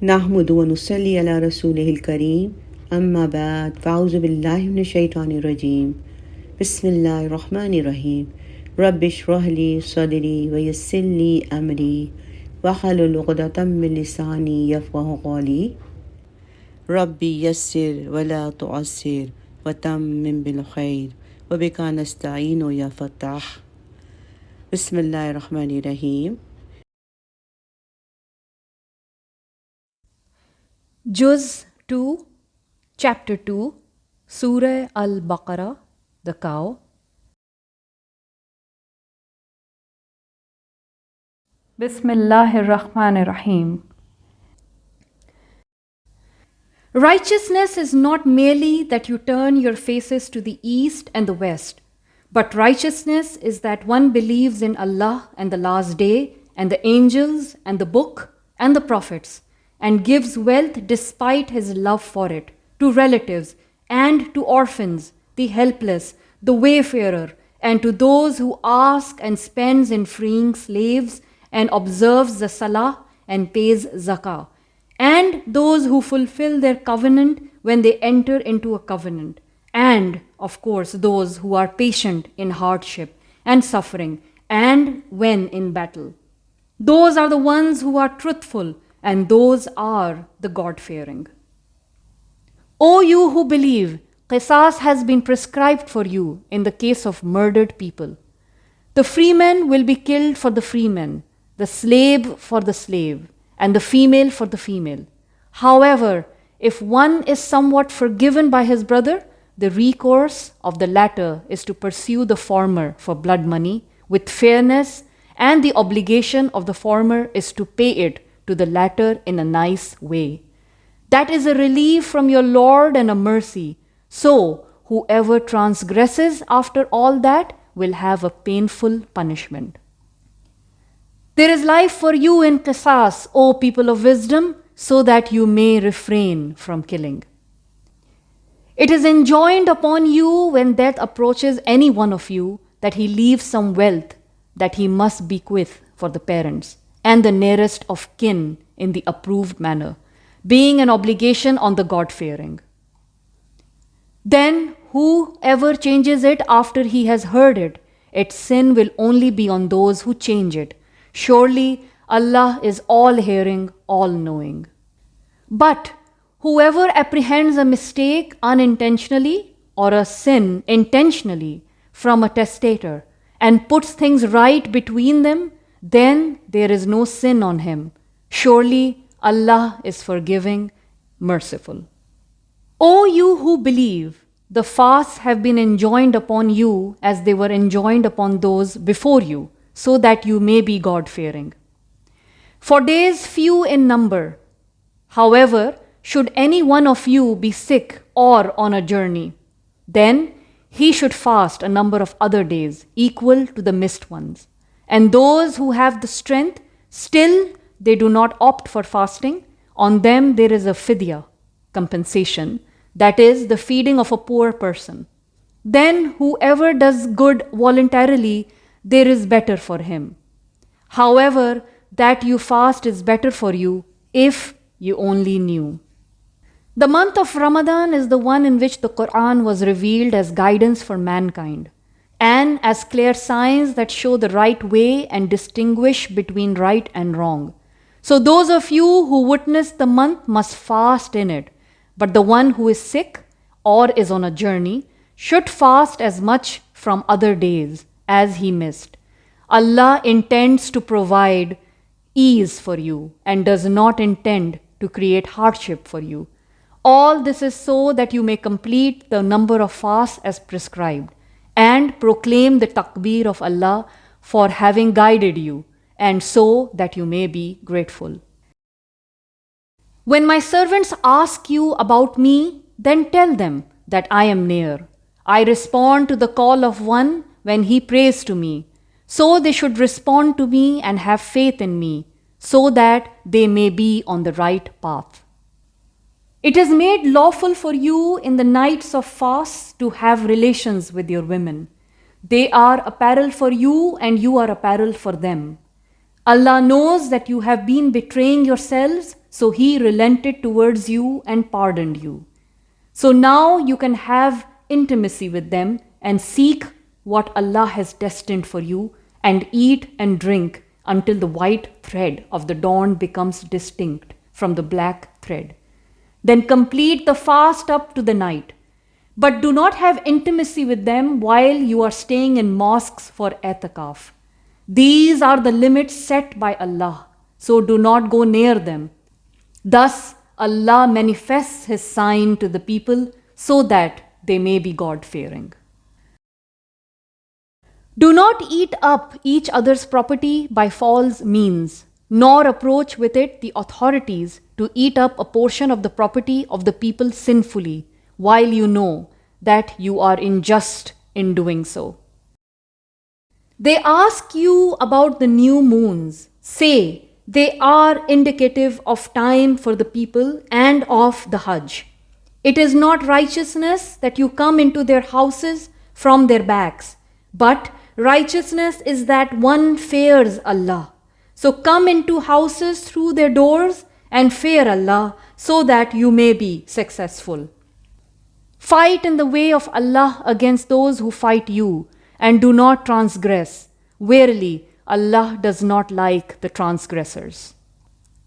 نحمد ونصلي على رسوله الكريم أما بعد فأعوذ بالله من الشيطان الرجيم بسم الله الرحمن الرحيم رب اشرح لي صدري ويسر لي أمري واحلل عقدة من لساني يفقهوا قولي ربي يسر ولا تعسر وتمم بالخير وبك نستعين يا فتاح بسم الله الرحمن الرحيم. JUZ-2, Chapter 2, Surah Al-Baqarah, the cow. Bismillahir Rahmanir Rahim. Righteousness is not merely that you turn your faces to the east and the west, but righteousness is that one believes in Allah and the last day and the angels and the book and the prophets, and gives wealth despite his love for it, to relatives and to orphans, the helpless, the wayfarer, and to those who ask, and spends in freeing slaves, and observes the salah and pays zakah, and those who fulfill their covenant when they enter into a covenant, and, of course, those who are patient in hardship and suffering, and when in battle. Those are the ones who are truthful, and those are the God-fearing. O you who believe, qisas has been prescribed for you in the case of murdered people. The freeman will be killed for the freeman, the slave for the slave, and the female for the female. However, if one is somewhat forgiven by his brother, the recourse of the latter is to pursue the former for blood money with fairness, and the obligation of the former is to pay it to the latter in a nice way. That is a relief from your Lord and a mercy. So, whoever transgresses after all that will have a painful punishment. There is life for you in qisas, O people of wisdom, so that you may refrain from killing. It is enjoined upon you when death approaches any one of you that he leaves some wealth that he must bequeath for the parents and the nearest of kin in the approved manner, being an obligation on the God-fearing. Then whoever changes it after he has heard it, its sin will only be on those who change it. Surely Allah is all-hearing, all-knowing. But whoever apprehends a mistake unintentionally or a sin intentionally from a testator and puts things right between them, then there is no sin on him. Surely Allah is forgiving, merciful. O you who believe, the fasts have been enjoined upon you as they were enjoined upon those before you, so that you may be God-fearing. For days few in number. However, should any one of you be sick or on a journey, then he should fast a number of other days equal to the missed ones. And those who have the strength, still they do not opt for fasting, on them there is a fidya, compensation, that is the feeding of a poor person. Then whoever does good voluntarily, there is better for him. However, that you fast is better for you if you only knew. The month of Ramadan is the one in which the Quran was revealed as guidance for mankind, and as clear signs that show the right way and distinguish between right and wrong. So those of you who witness the month must fast in it, but the one who is sick or is on a journey should fast as much from other days as he missed. Allah intends to provide ease for you and does not intend to create hardship for you. All this is so that you may complete the number of fasts as prescribed, and proclaim the takbir of Allah for having guided you, and so that you may be grateful. When my servants ask you about me, then tell them that I am near. I respond to the call of one when he prays to me. So they should respond to me and have faith in me, so that they may be on the right path. It is made lawful for you in the nights of fast to have relations with your women. They are apparel for you and you are apparel for them. Allah knows that you have been betraying yourselves, so He relented towards you and pardoned you. So now you can have intimacy with them and seek what Allah has destined for you and eat and drink until the white thread of the dawn becomes distinct from the black thread. Then complete the fast up to the night. But do not have intimacy with them while you are staying in mosques for i'tikaf. These are the limits set by Allah, so do not go near them. Thus, Allah manifests His sign to the people so that they may be God-fearing. Do not eat up each other's property by false means, nor approach with it the authorities to eat up a portion of the property of the people sinfully, while you know that you are unjust in doing so. They ask you about the new moons. Say, they are indicative of time for the people and of the Hajj. It is not righteousness that you come into their houses from their backs, but righteousness is that one fears Allah. So come into houses through their doors and fear Allah so that you may be successful. Fight in the way of Allah against those who fight you, and do not transgress. Verily, Allah does not like the transgressors.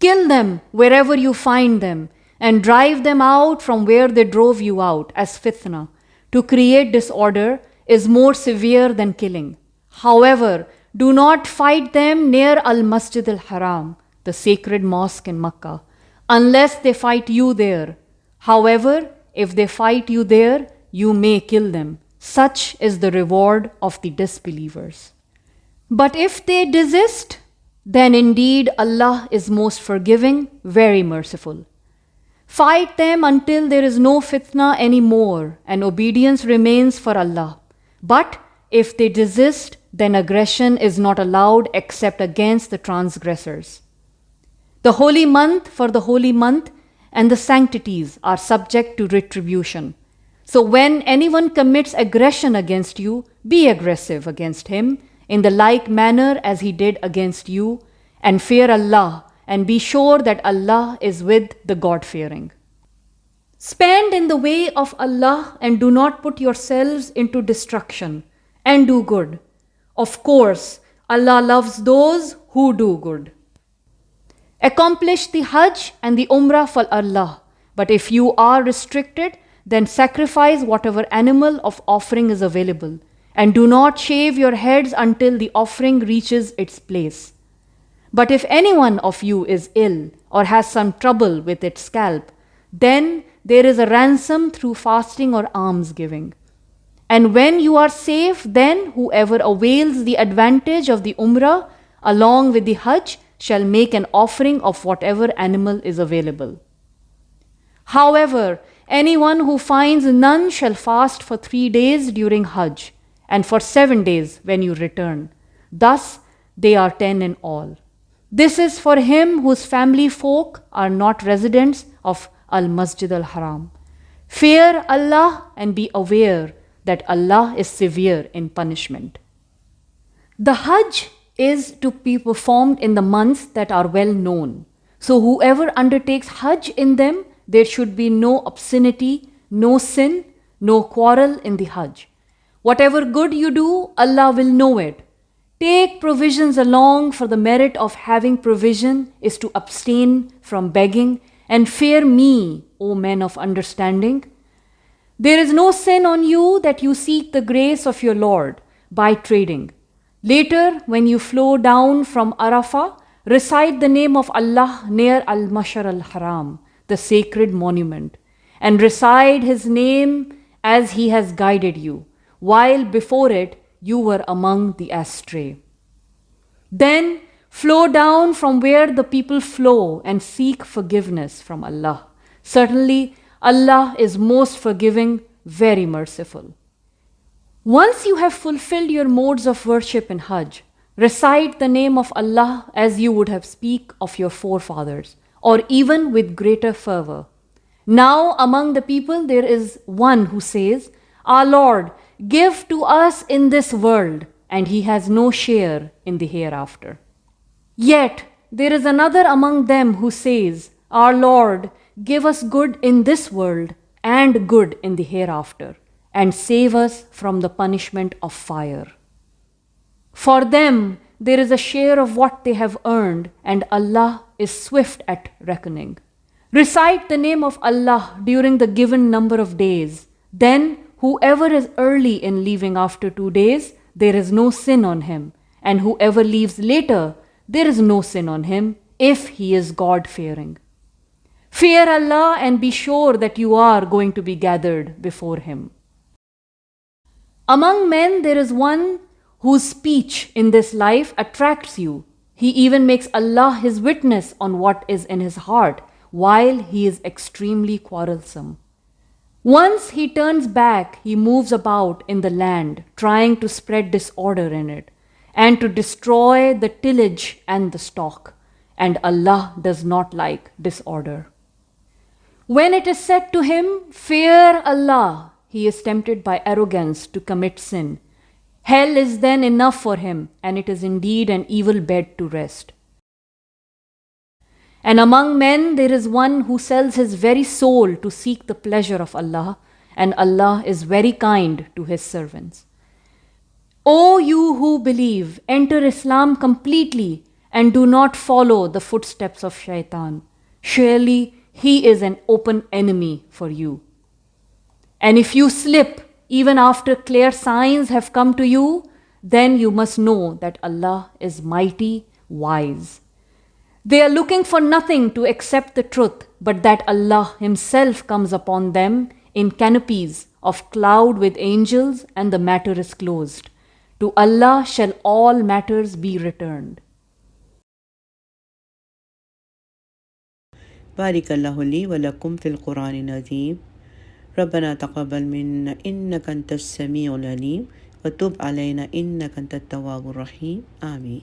Kill them wherever you find them, and drive them out from where they drove you out, as fitna. To create disorder is more severe than killing. However, do not fight them near Al-Masjid al-Haram, the sacred mosque in Makkah, unless they fight you there. However, if they fight you there, you may kill them. Such is the reward of the disbelievers. But if they desist, then indeed Allah is most forgiving, very merciful. Fight them until there is no fitna anymore, and obedience remains for Allah. But if they desist, then aggression is not allowed except against the transgressors. The holy month for the holy month and the sanctities are subject to retribution. So when anyone commits aggression against you, be aggressive against him in the like manner as he did against you, and fear Allah, and be sure that Allah is with the God-fearing. Spend in the way of Allah and do not put yourselves into destruction, and do good. Of course, Allah loves those who do good. Accomplish the Hajj and the Umrah for Allah, but if you are restricted, then sacrifice whatever animal of offering is available, and do not shave your heads until the offering reaches its place. But if anyone of you is ill or has some trouble with its scalp, then there is a ransom through fasting or almsgiving. And when you are safe, then whoever avails the advantage of the Umrah along with the Hajj shall make an offering of whatever animal is available. However, anyone who finds none shall fast for 3 days during Hajj, and for 7 days when you return. Thus, they are 10 in all. This is for him whose family folk are not residents of Al-Masjid al-Haram. Fear Allah and be aware that Allah is severe in punishment. The Hajj is to be performed in the months that are well known. So whoever undertakes Hajj in them, there should be no obscenity, no sin, no quarrel in the Hajj. Whatever good you do, Allah will know it. Take provisions along, for the merit of having provision is to abstain from begging, and fear me, O men of understanding. There is no sin on you that you seek the grace of your Lord by trading. Later, when you flow down from Arafah, recite the name of Allah near Al-Mashar al-Haram, the sacred monument, and recite His name as He has guided you, while before it you were among the astray. Then flow down from where the people flow and seek forgiveness from Allah. Certainly, Allah is most forgiving, very merciful. Once you have fulfilled your modes of worship in Hajj, recite the name of Allah as you would have speak of your forefathers, or even with greater fervor. Now among the people there is one who says, Our Lord, give to us in this world, and he has no share in the hereafter. Yet there is another among them who says, Our Lord, give us good in this world and good in the hereafter, and save us from the punishment of fire. For them there is a share of what they have earned, and Allah is swift at reckoning. Recite the name of Allah during the given number of days. Then whoever is early in leaving after 2 days, there is no sin on him, and whoever leaves later, there is no sin on him if he is God-fearing. Fear Allah and be sure that you are going to be gathered before Him. Among men there is one whose speech in this life attracts you. He even makes Allah his witness on what is in his heart, while he is extremely quarrelsome. Once he turns back, he moves about in the land, trying to spread disorder in it, and to destroy the tillage and the stock, and Allah does not like disorder. When it is said to him, Fear Allah, he is tempted by arrogance to commit sin. Hell is then enough for him, and it is indeed an evil bed to rest. And among men there is one who sells his very soul to seek the pleasure of Allah, and Allah is very kind to His servants. O you who believe, enter Islam completely and do not follow the footsteps of Shaitan. Surely he is an open enemy for you. And if you slip, even after clear signs have come to you, then you must know that Allah is mighty, wise. They are looking for nothing to accept the truth, but that Allah Himself comes upon them in canopies of cloud with angels, and the matter is closed. To Allah shall all matters be returned. بارك الله لي ولكم في القرآن العظيم. ربنا تقبل منا إنك أنت السميع العليم وتب علينا إنك أنت التواب الرحيم. آمين.